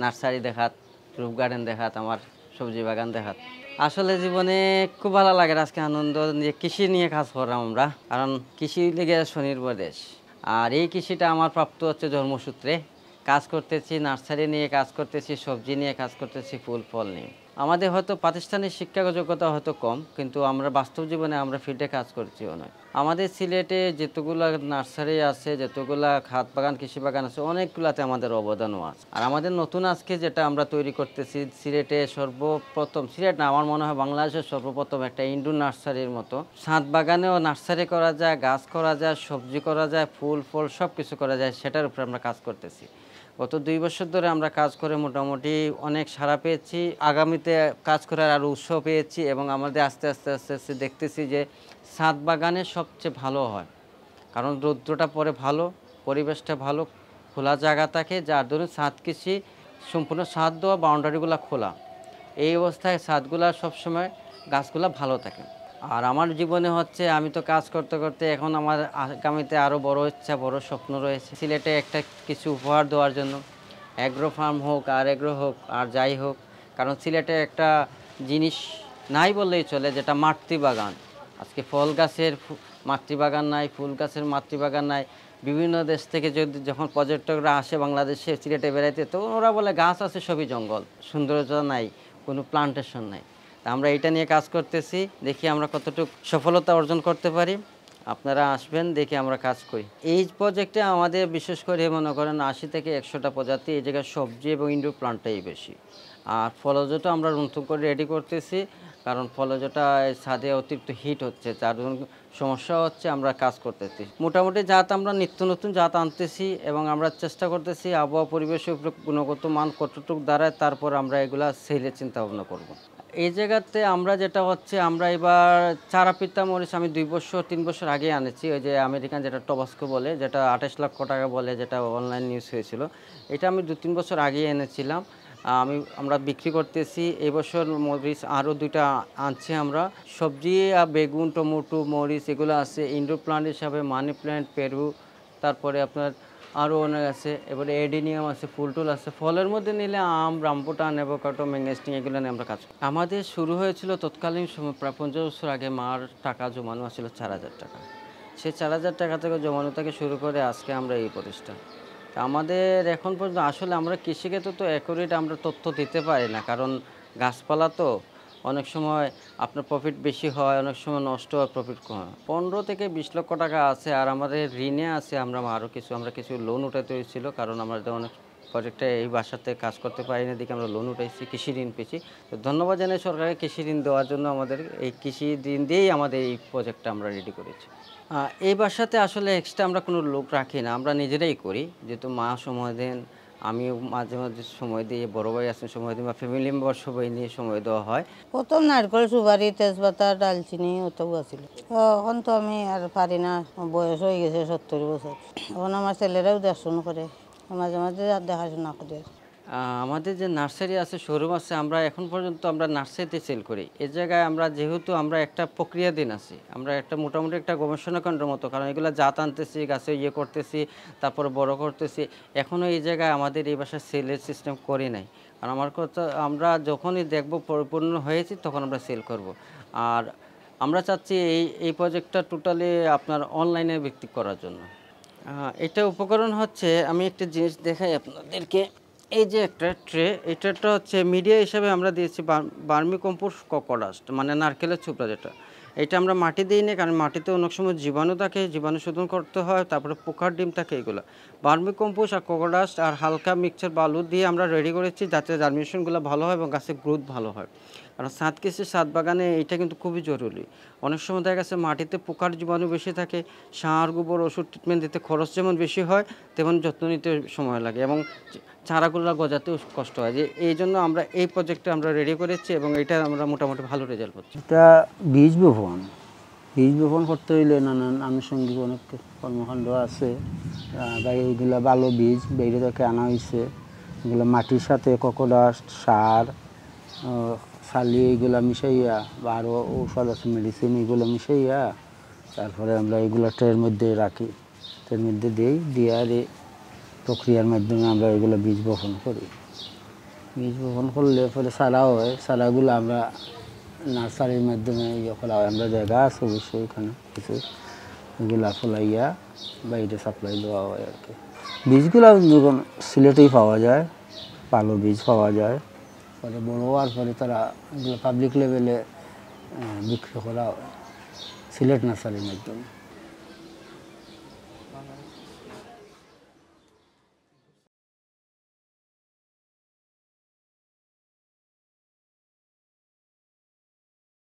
Nursery দেখাত, roof garden দেখাত, আমার সবজি বাগান দেখাত। আসলে জীবনে খুব ভালো লাগে, আজকে আনন্দ যে কৃষি নিয়ে কাজ করলাম আমরা, কারণ কৃষি লেগে স্বনির্ভর দেশ। আর এই কৃষিটা আমার প্রাপ্ত হচ্ছে জন্মসূত্রে। কাজ করতেছি নার্সারি নিয়ে, কাজ করতেছি সবজি নিয়ে, কাজ করতেছি ফুল ফল নিয়ে। আমাদের হয়তো প্রাতিষ্ঠানিক শিক্ষা যোগ্যতা হয়তো কম, কিন্তু আমরা বাস্তব জীবনে আমরা ফিল্ডে কাজ করছি অনেক। আমাদের সিলেটে যতগুলো নার্সারি আছে, যতগুলা খাত বাগান কৃষি বাগান আছে, অনেকগুলাতে আমাদের অবদানও আছে। আর আমাদের নতুন আজকে যেটা আমরা তৈরি করতেছি, সিলেটে সর্বপ্রথম, সিলেট না আমার মনে হয় বাংলাদেশের সর্বপ্রথম একটা ইনডোর নার্সারির মতো। ছাদ বাগানেও নার্সারি করা যায়, গাছ করা যায়, সবজি করা যায়, ফুল ফল সব কিছু করা যায়, সেটার উপরে আমরা কাজ করতেছি। গত 2 বছর ধরে আমরা কাজ করে মোটামুটি অনেক সাড়া পেয়েছি, আগামীতে কাজ করার আরও উৎসাহ পেয়েছি, এবং আমাদের আস্তে আস্তে আস্তে আস্তে দেখতেছি যে ছাদ বাগানে সবচেয়ে ভালো হয়, কারণ রৌদ্রটা পরে ভালো, পরিবেশটা ভালো, খোলা জায়গা থাকে, যার ধরুন ছাদ কৃষি সম্পূর্ণ ছাদ দেওয়া, বাউন্ডারিগুলো খোলা, এই অবস্থায় ছাদগুলা সবসময় গাছগুলা ভালো থাকে। আর আমার জীবনে হচ্ছে, আমি তো কাজ করতে করতে এখন আমার আগামীতে আরও বড় ইচ্ছা, বড় স্বপ্ন রয়েছে সিলেটে একটা কিছু উপহার দেওয়ার জন্য। অ্যাগ্রো ফার্ম হোক আর এগ্রো হোক আর যাই হোক, কারণ সিলেটে একটা জিনিস নাই বললেই চলে, যেটা মাতৃবাগান। আজকে ফল গাছের মাতৃবাগান নাই, ফুল গাছের মাতৃবাগান নাই। বিভিন্ন দেশ থেকে যখন পর্যটকরা আসে বাংলাদেশে সিলেটে বেড়াইতে, তো ওরা বলে গাছ আছে সবই জঙ্গল, সৌন্দর্য নাই, কোনো প্লান্টেশন নাই। আমরা এটা নিয়ে কাজ করতেছি, দেখি আমরা কতটুকু সফলতা অর্জন করতে পারি। আপনারা আসবেন, দেখি আমরা কাজ করি। এই প্রজেক্টে আমাদের বিশেষ করে মনে করেন 80 থেকে 100টা প্রজাতি, এই জায়গায় সবজি এবং ইনডোর প্লান্টটাই বেশি। আর ফলজটা আমরা নতুন করে রেডি করতেছি, কারণ ফলজটা ছাদে অতিরিক্ত হিট হচ্ছে, তার জন্য সমস্যা হচ্ছে, আমরা কাজ করতেছি। মোটামুটি জাত আমরা নিত্য নতুন জাত আনতেছি, এবং আমরা চেষ্টা করতেছি আবহাওয়া পরিবেশের উপরে গুণগত মান কতটুকু দাঁড়ায়, তারপর আমরা এগুলা সেলের চিন্তা ভাবনা করব। এই জায়গাতে আমরা যেটা হচ্ছে, আমরা এবার চারা পিতা মরিচ আমি 2 বছর 3 বছর আগে আনেছি, ওই যে আমেরিকান যেটা টবাস্কো বলে, যেটা 28 লক্ষ টাকা বলে, যেটা অনলাইন নিউজ হয়েছিল, এটা আমি 2-3 বছর আগে এনেছিলাম। আমরা বিক্রি করতেছি। এবছর মরিচ আরও 2টা আনছি আমরা। সবজি বেগুন, টমেটো, মরিচ এগুলো আছে। ইনডোর প্লান্ট হিসাবে মানি প্ল্যান্ট, পেরু, তারপরে আপনার আরও অনেক আছে। এবারে এডিনিয়াম আছে, ফুল টুল আছে। ফলের মধ্যে নিলে আম, রামবুটান, অ্যাভোকাডো, ম্যাঙ্গোস্টিন এগুলো নিয়ে আমরা কাজ করি। আমাদের শুরু হয়েছিল তৎকালীন সময়, প্রায় 50 বছর আগে মার টাকা জমানো ছিল 4000 টাকা। সেই 4000 টাকা থেকে জমানো থেকে শুরু করে আজকে আমরা এই প্রতিষ্ঠান। তা আমাদের এখন পর্যন্ত আসলে আমরা কৃষিকে তো অ্যাকুরেট আমরা তথ্য দিতে পারি না, কারণ গাছপালা তো অনেক সময় আপনার প্রফিট বেশি হয়, অনেক সময় নষ্ট হয়, প্রফিট কম হয়। 15 থেকে 20 লক্ষ টাকা আছে, আর আমাদের ঋণে আছে। আমরা কিছু লোন উঠাতে হয়েছিল, কারণ আমাদের অনেক প্রজেক্টে এই বাসাতে কাজ করতে পারি না, দিকে আমরা লোন উঠাইছি, কৃষি ঋণ পেয়েছি। তো ধন্যবাদ জানাই সরকারকে কৃষি ঋণ দেওয়ার জন্য। আমাদের এই কৃষি ঋণ দিয়েই আমাদের এই প্রজেক্টটা আমরা রেডি করেছি। এই বাসাতে আসলে এক্সট্রা আমরা কোনো লোক রাখি না, আমরা নিজেরাই করি। যেহেতু মা সময় দেন, আমিও মাঝে মাঝে সময় দিই, বড় ভাই আসেন সময় দিই, বা ফ্যামিলি মেম্বার সবাই নিয়ে সময় দেওয়া হয়। প্রথম নারকেল, সুপারি, তেজপাতা, ডালচিনি ওটাও আছিল। এখন তো আমি আর পারি না, বয়স হয়ে গেছে 70 বছর। এখন আমার ছেলেরাও দেখাশোনা করে, মাঝে মাঝে দেখাশোনা করে। আমাদের যে নার্সারি আছে, শোরুম আছে, আমরা এখন পর্যন্ত আমরা নার্সারিতে সেল করি। এই জায়গায় আমরা যেহেতু আমরা একটা প্রক্রিয়াধীন আছি, আমরা একটা মোটামুটি একটা গবেষণা কেন্দ্রের মতো, কারণ এগুলো জাত আনতেছি, গাছে করতেছি, তারপরে বড় করতেছি। এখনও এই জায়গায় আমাদের এই বাসায় সেলের সিস্টেম করি নাই, কারণ আমার কথা আমরা যখনই দেখব পরিপূর্ণ হয়েছি তখন আমরা সেল করব। আর আমরা চাচ্ছি এই প্রজেক্টটা টোটালি আপনার অনলাইনে বিক্রি করার জন্য। এটা উপকরণ হচ্ছে, আমি একটা জিনিস দেখাই আপনাদেরকে। এই যে একটা ট্রে, এই ট্রেটা হচ্ছে মিডিয়া হিসাবে আমরা দিয়েছি বার্মি কম্পোস্ট কোকোডাস্ট, মানে নারকেলের ছুপড়া যেটা। এটা আমরা মাটি দিই না, কারণ মাটিতে অনেক সময় জীবাণু থাকে, জীবাণু শোধন করতে হয়, তারপরে পোকার ডিম থাকে। এগুলো বার্মি কম্পোস্ট আর কোকোডাস্ট আর হালকা মিক্সচার বালু দিয়ে আমরা রেডি করেছি, যাতে জার্মিনেশনগুলো ভালো হয় এবং গাছের গ্রোথ ভালো হয়। কারণ ছাদ কৃষি, ছাদ বাগানে এটা কিন্তু খুবই জরুরি। অনেক সময় দেখা গেছে মাটিতে পোকার জীবাণু বেশি থাকে, সার, গোবর, ওষুধ ট্রিটমেন্ট দিতে খরচ যেমন বেশি হয়, তেমন যত্ন নিতে সময় লাগে, এবং চারাগুলো গজাতেও কষ্ট হয়। যে এই জন্য আমরা এই প্রজেক্টটা আমরা রেডি করেছি, এবং এটা আমরা মোটামুটি ভালো রেজাল্ট পাচ্ছি। এটা বীজ বপন করতে হইলে নানান আনুষঙ্গিক অনেক কর্মকাণ্ড আছে। এইগুলো ভালো বীজ বাইরে থেকে আনা হয়েছে, এগুলো মাটির সাথে কোকোডাস্ট, সার, শালি এইগুলো মিশাইয়া, বা আরও ঔষধ আছে, মেডিসিন, এগুলো মিশাইয়া তারপরে আমরা এইগুলো ট্রের মধ্যে রাখি, ট্রের মধ্যে দিয়ে আর এই প্রক্রিয়ার মাধ্যমে আমরা এগুলো বীজ বপন করি। বীজ বপন করলে পরে চারা হয়, চারাগুলো আমরা নার্সারির মাধ্যমে ইয়ে করা হয়, আমরা জায়গা আছে অবশ্যই এখানে কিছু, এগুলা ফলাইয়া বাইরে সাপ্লাই দেওয়া হয় আর কি। বীজগুলো যখন সিলেটেই পাওয়া যায়, ভালো বীজ পাওয়া যায়, পরে বড় হওয়ার পরে তারা এগুলো পাবলিক লেভেলে বিক্রি করা হয় সিলেট নার্সারির মাধ্যমে।